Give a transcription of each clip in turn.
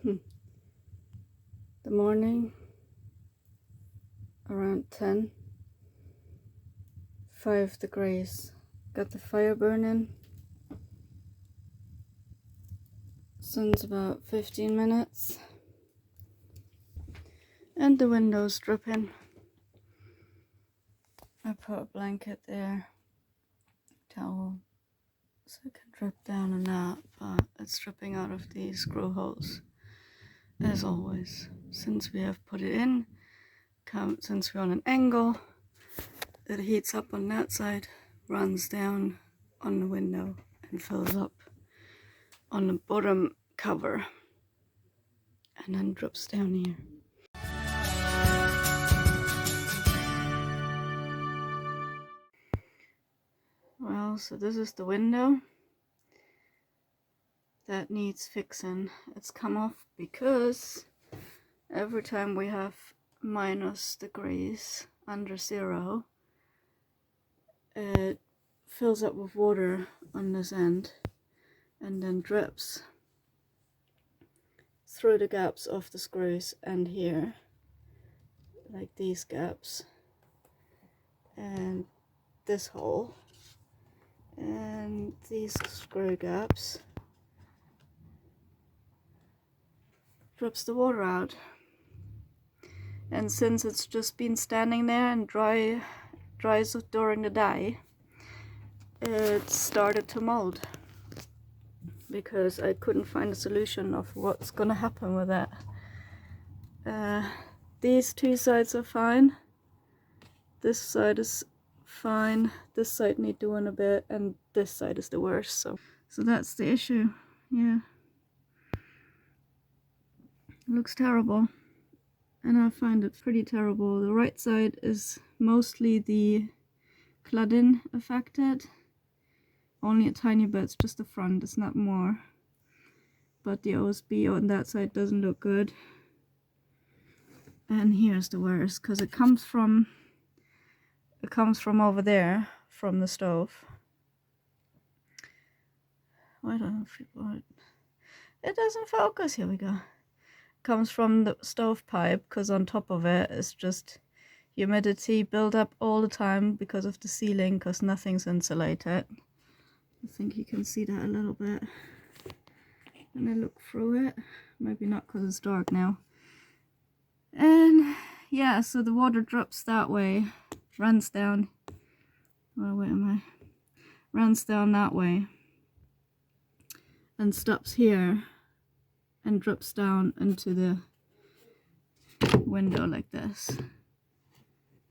The morning, around 10, 5 degrees. Got the fire burning. Sun's about 15 minutes. And the window's dripping. I put a blanket there, towel, so it can drip down on that, but it's dripping out of these screw holes, as always. Since we have put it in, since we're on an angle, it heats up on that side, runs down on the window, and fills up on the bottom cover, and then drips down here. Well, so this is the window that needs fixing. It's come off because every time we have -degrees under 0, it fills up with water on this end and then drips through the gaps of the screws and here, like these gaps and this hole and these screw gaps, drips the water out. And since it's just been standing there and dries during the day, it started to mold because I couldn't find a solution of what's gonna happen with that. These two sides are fine. This side is fine. This side need doing a bit, and this side is the worst. So that's the issue. Yeah, it looks terrible, and I find it pretty terrible. The right side is mostly the cladding affected. Only a tiny bit, it's just the front, it's not more. But the OSB on that side doesn't look good. And here's the worst, because it comes from over there, from the stove. I don't know if it doesn't focus. Here we go. It comes from the stovepipe, because on top of it is just humidity build up all the time because of the ceiling, because nothing's insulated. I think you can see that a little bit when I look through it. Maybe not because it's dark now. And yeah, so the water drops that way, runs down. Well, where am I? Runs down that way and stops here and drips down into the window like this,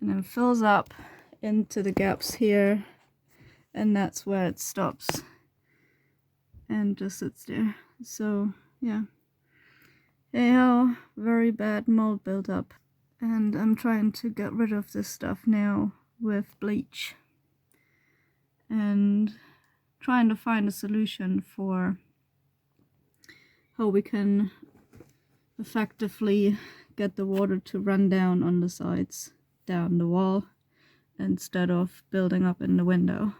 and then fills up into the gaps here, and that's where it stops and just sits there. So yeah, anyhow, very bad mold buildup, and I'm trying to get rid of this stuff now with bleach and trying to find a solution for how we can effectively get the water to run down on the sides, down the wall, instead of building up in the window.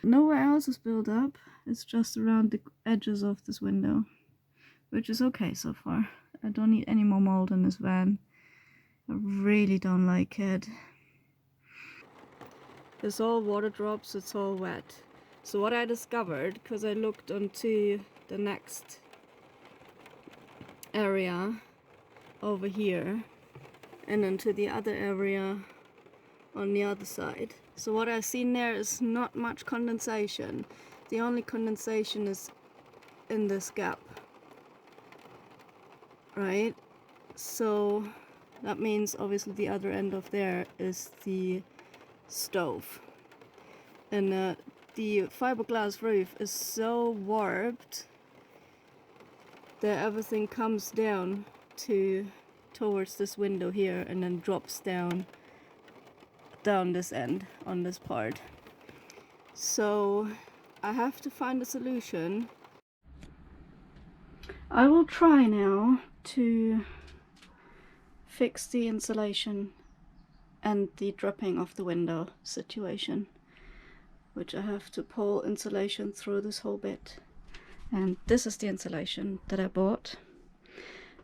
Nowhere else is built up, it's just around the edges of this window, which is okay so far. I don't need any more mold in this van. I really don't like it. It's all water drops, it's all wet. So what I discovered, because I looked onto the next area over here and into the other area on the other side. So what I've seen there is not much condensation. The only condensation is in this gap, right? So that means obviously the other end of there is the stove. And the fiberglass roof is so warped that everything comes down towards this window here and then drops down this end on this part. So I have to find a solution. I will try now to fix the insulation and the dripping of the window situation, which I have to pull insulation through this whole bit. And this is the insulation that I bought.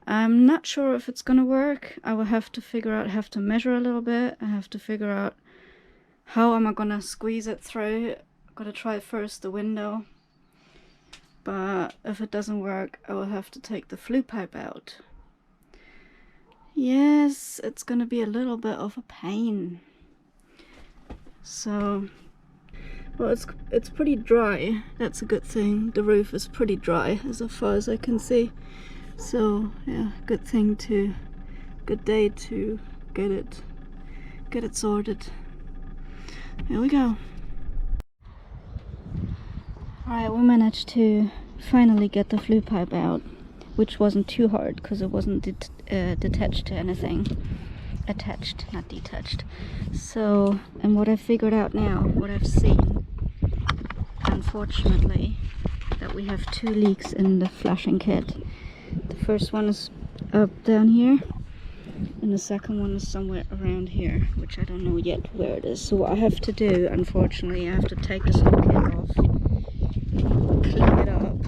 I'm not sure if it's gonna work. I will have to figure out, have to measure a little bit. I have to figure out how am I gonna squeeze it through. I'm gonna try first the window, but if it doesn't work, I will have to take the flue pipe out. Yes, it's gonna be a little bit of a pain. So, well, it's pretty dry. That's a good thing. The roof is pretty dry as far as I can see. So yeah, good day to get it sorted. Here we go. Alright, we managed to finally get the flue pipe out, which wasn't too hard because it wasn't detached to anything. Attached, not detached. So, and what I figured out now, what I've seen, unfortunately, that we have 2 leaks in the flashing kit. The first one is up down here, and the second one is somewhere around here, which I don't know yet where it is. So what I have to do, unfortunately, I have to take this whole kit off, clean it up,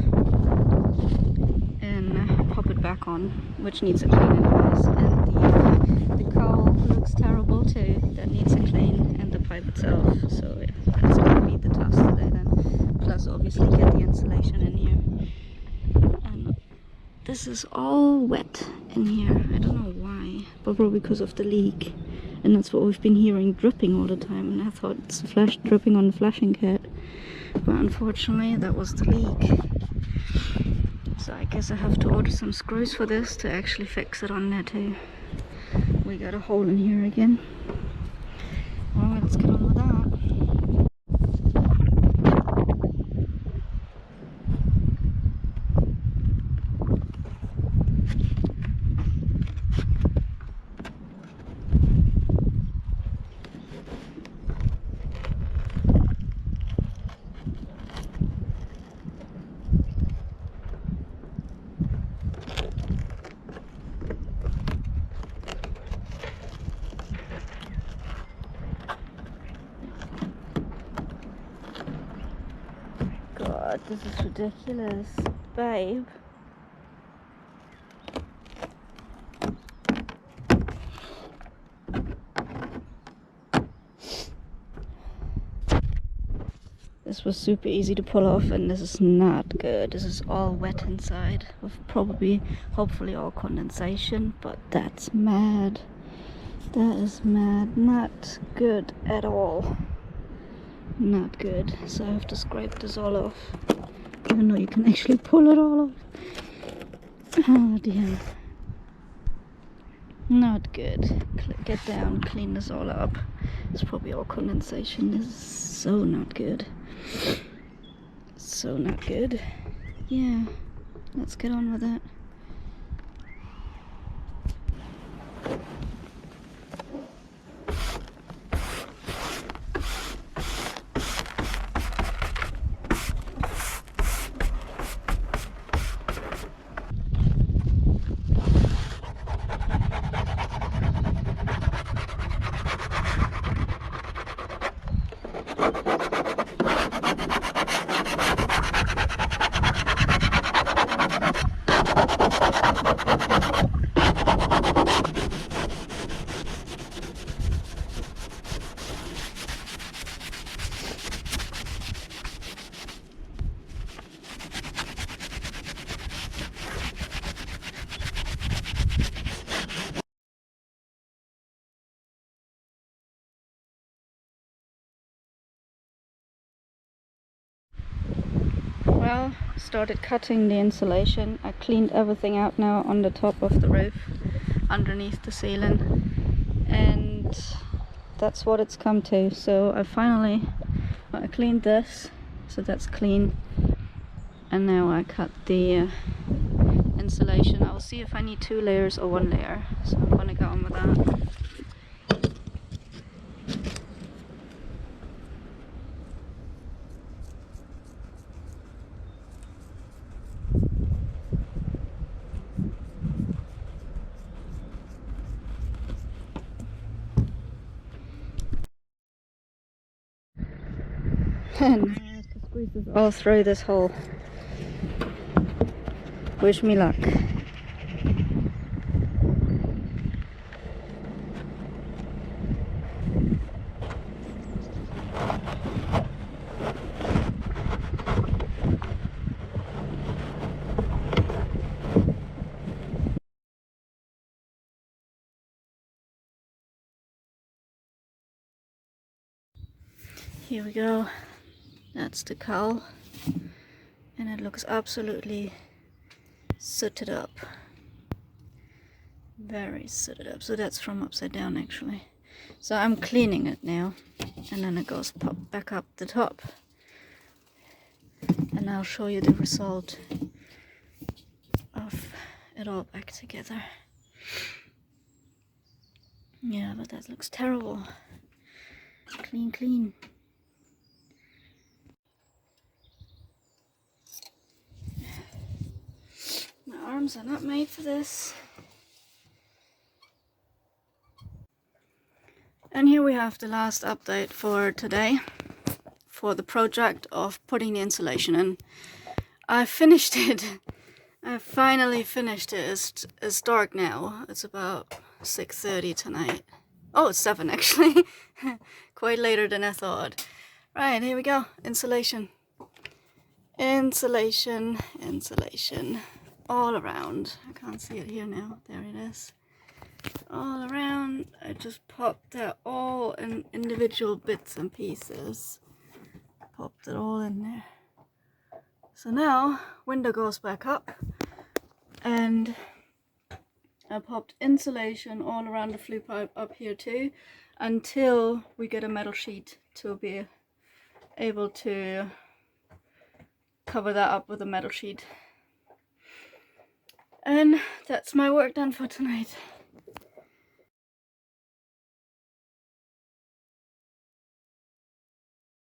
and pop it back on, which needs a clean anyways. And the cowl looks terrible too, that needs a clean, and the pipe itself. So yeah, that's going to be the task today then. Plus obviously get the insulation in here. And this is all wet in here. I don't know why, but probably because of the leak. And that's what we've been hearing, dripping all the time. And I thought it's the dripping on the flashing kit. But unfortunately that was the leak. So I guess I have to order some screws for this to actually fix it on there too. We got a hole in here again. Well, let's get on with that. God, this is ridiculous, babe. This was super easy to pull off, and this is not good. This is all wet inside with probably, hopefully all condensation, but that's mad. That is mad. Not good at all. Not good. So I have to scrape this all off, even though you can actually pull it all off. Oh dear. Not good. Get down, clean this all up. It's probably all condensation. This is so not good. So not good. Yeah, let's get on with it. Well, started cutting the insulation. I cleaned everything out now on the top of the roof, underneath the ceiling, and that's what it's come to. So I cleaned this, so that's clean, and now I cut the insulation. I'll see if I need 2 layers or 1 layer, so I'm gonna go on with that. And I have to squeeze this all through this hole. Wish me luck. Here we go. That's the cowl. And it looks absolutely sooted up. Very sooted up. So that's from upside down actually. So I'm cleaning it now. And then it goes pop back up the top. And I'll show you the result of it all back together. Yeah, but that looks terrible. Clean, clean. My arms are not made for this. And here we have the last update for today for the project of putting the insulation in. I finished it. I finally finished it. It's dark now. It's about 6:30 tonight. Oh, it's 7 actually. Quite later than I thought. Right, here we go. Insulation. Insulation, insulation. All around. I can't see it here now. There it is. All around. I just popped out all in individual bits and pieces. Popped it all in there. So now, window goes back up. And I popped insulation all around the flue pipe up here too, until we get a metal sheet to be able to cover that up with a metal sheet. And that's my work done for tonight.